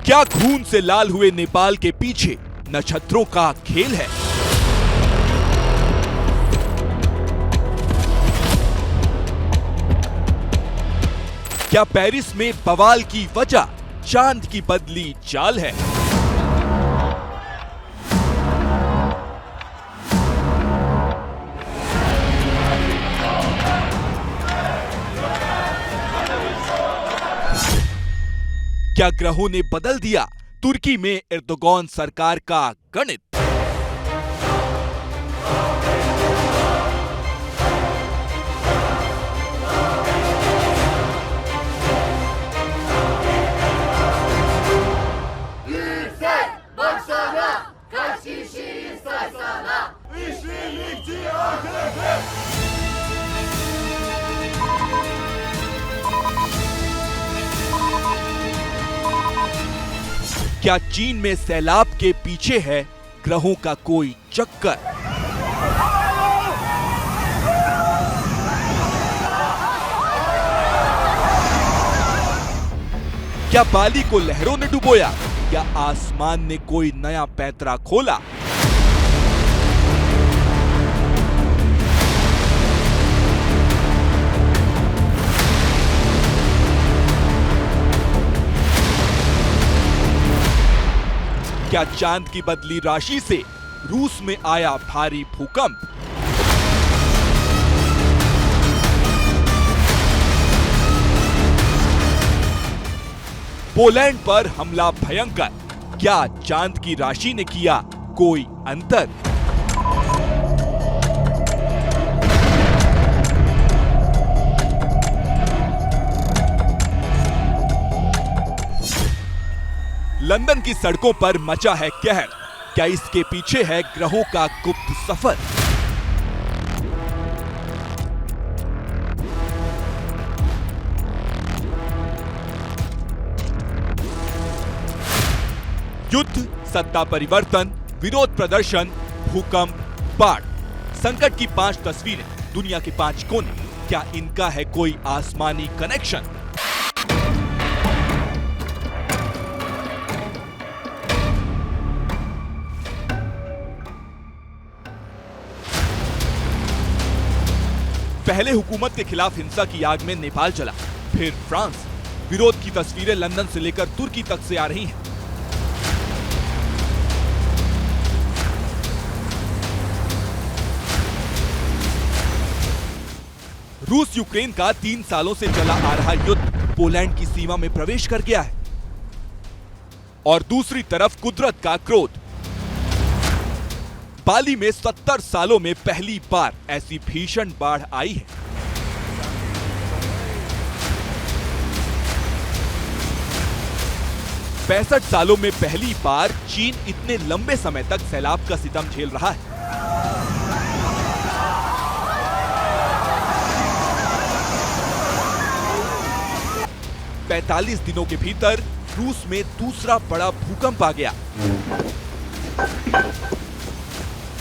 क्या खून से लाल हुए नेपाल के पीछे नक्षत्रों का खेल है? क्या पेरिस में बवाल की वजह चांद की बदली चाल है? क्या ग्रहों ने बदल दिया तुर्की में एर्दोगान सरकार का गणित? क्या चीन में सैलाब के पीछे है ग्रहों का कोई चक्कर? क्या बाली को लहरों ने डुबोया या आसमान ने कोई नया पैंतरा खोला? क्या चांद की बदली राशि से रूस में आया भारी भूकंप? पोलैंड पर हमला भयंकर, क्या चांद की राशि ने किया कोई अंतर? लंदन की सड़कों पर मचा है कहर, क्या इसके पीछे है ग्रहों का गुप्त सफर? युद्ध, सत्ता परिवर्तन, विरोध प्रदर्शन, भूकंप, बाढ़, संकट की 5 तस्वीरें दुनिया के 5 कोने, क्या इनका है कोई आसमानी कनेक्शन? पहले हुकूमत के खिलाफ हिंसा की आग में नेपाल जला, फिर फ्रांस। विरोध की तस्वीरें लंदन से लेकर तुर्की तक से आ रही हैं। रूस यूक्रेन का 3 सालों से चला आ रहा युद्ध पोलैंड की सीमा में प्रवेश कर गया है और दूसरी तरफ कुदरत का क्रोध। बाली में 70 सालों में पहली बार ऐसी भीषण बाढ़ आई है। पैंसठ सालों में पहली बार चीन इतने लंबे समय तक सैलाब का सितम झेल रहा है। पैंतालीस दिनों के भीतर रूस में दूसरा बड़ा भूकंप आ गया।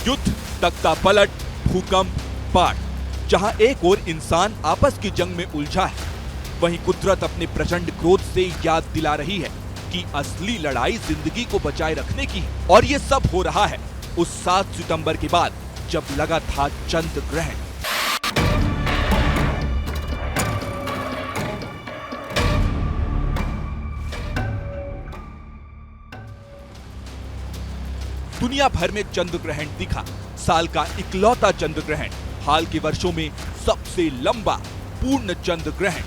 युद्ध, तख्ता पलट, भूकंप, बाढ़, जहां एक और इंसान आपस की जंग में उलझा है, वहीं कुदरत अपने प्रचंड क्रोध से याद दिला रही है कि असली लड़ाई जिंदगी को बचाए रखने की है। और ये सब हो रहा है उस 7 सितंबर के बाद जब लगा था चंद्र ग्रहण। दुनिया भर में चंद्र ग्रहण दिखा, साल का इकलौता चंद्र ग्रहण, हाल के वर्षों में सबसे लंबा पूर्ण चंद्र ग्रहण।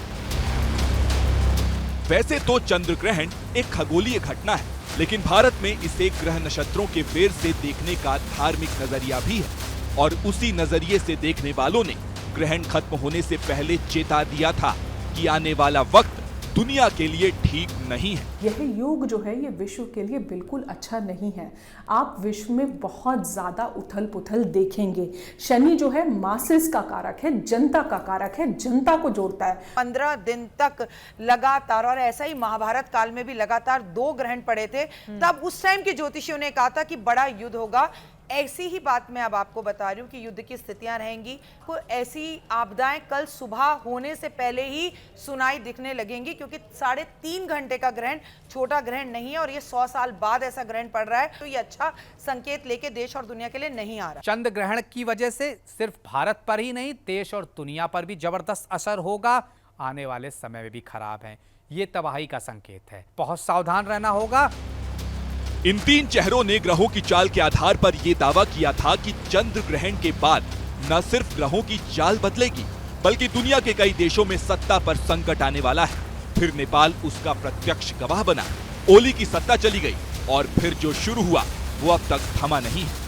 वैसे तो चंद्र ग्रहण एक खगोलीय घटना है, लेकिन भारत में इसे ग्रह नक्षत्रों के फेर से देखने का धार्मिक नजरिया भी है और उसी नजरिए से देखने वालों ने ग्रहण खत्म होने से पहले चेता दिया था कि आने वाला वक्त दुनिया के लिए ठीक नहीं है। यह युग जो है ये विश्व के लिए बिल्कुल अच्छा नहीं है। आप विश्व में बहुत ज्यादा उथल पुथल देखेंगे। शनि जो है मासेस का कारक है, जनता का कारक है, जनता को जोड़ता है। 15 दिन तक लगातार, और ऐसा ही महाभारत काल में भी लगातार 2 ग्रहण पड़े थे। तब उस टाइम के ज्योतिषियों ने कहा था कि बड़ा युद्ध होगा, ऐसी ही बात मैं अब आपको बता रही हूँ कि युद्ध की स्थितियां रहेंगी, को ऐसी आपदाएं कल सुबह होने से पहले ही सुनाई दिखने लगेंगी, क्योंकि 3.5 घंटे का ग्रहण छोटा ग्रहण नहीं है और ये 100 साल बाद ऐसा ग्रहण पड़ रहा है, तो ये अच्छा संकेत लेके देश और दुनिया के लिए नहीं आ रहा। चंद्र ग्रहण की वजह से सिर्फ भारत पर ही नहीं, देश और दुनिया पर भी जबरदस्त असर होगा। आने वाले समय में भी खराब है, ये तबाही का संकेत है, बहुत सावधान रहना होगा। इन 3 चेहरों ने ग्रहों की चाल के आधार पर यह दावा किया था कि चंद्र ग्रहण के बाद न सिर्फ ग्रहों की चाल बदलेगी, बल्कि दुनिया के कई देशों में सत्ता पर संकट आने वाला है। फिर नेपाल उसका प्रत्यक्ष गवाह बना। ओली की सत्ता चली गई और फिर जो शुरू हुआ वो अब तक थमा नहीं है।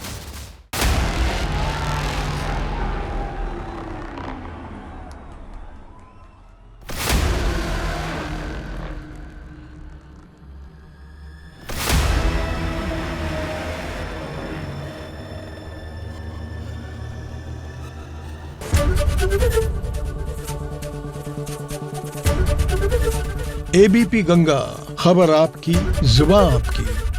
एबीपी गंगा, खबर आपकी, जुबान आपकी।